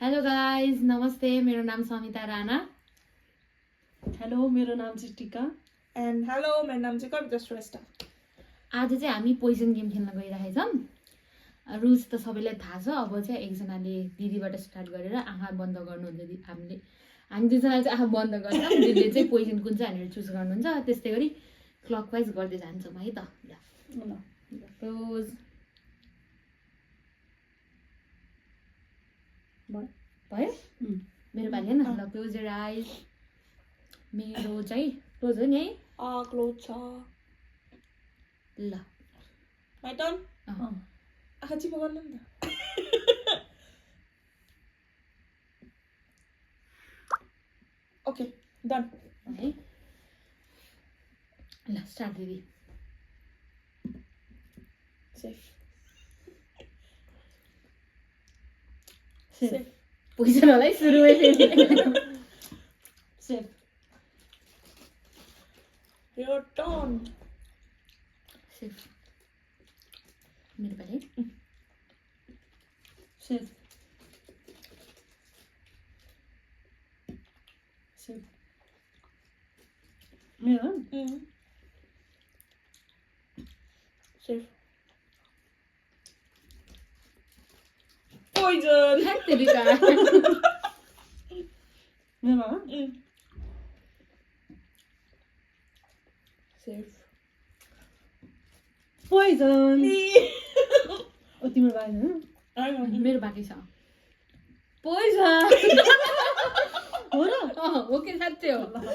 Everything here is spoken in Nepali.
हेलो गाइज, नमस्ते। मेरो नाम समिता राणा। हेलो, मेरो नाम चाहिँ टिका। एन्ड हेलो, मेरो नाम चाहिँ कविता श्रेष्ठ। आज चाहिँ हामी पोइजन गेम खेल्न गइरहेछौँ। रुल्स त सबैलाई थाहा छ। अब चाहिँ एकजनाले दिदीबाट स्टार्ट गरेर आँखा बन्द गर्नुहुन्छ। हामी दुईजनाले चाहिँ आँखा बन्द गर्छौँ। दिदीले चाहिँ पोइजन कुन चाहिँ भनेर चुज गर्नुहुन्छ। त्यस्तै गरी क्लकवाइज गर्दै जान्छौँ है त। क्लोज भयो। मेरो पालि होइन। ल, क्लोज योर आइज। मेरो चाहिँ क्लोज हो नि है। क्लोज छ। ल, माइ टर्न। आँखा चिपो गर्नु नि त। ओके, डन है। ल, स्टार्ट दिदी। सेफ सेफ सेफ पोइजन होला है सुरुमै फेरि। Safe your turn. सेफ। मेरो पालि है। सेफ सेफ मेरो सेफ। पोइजन। तेरिका। मेरो सेफ। पोइजन। ओ तिम्रो बारे हो मेरो बाँकी छ। पोइजन र हो कि साँच्चै हो।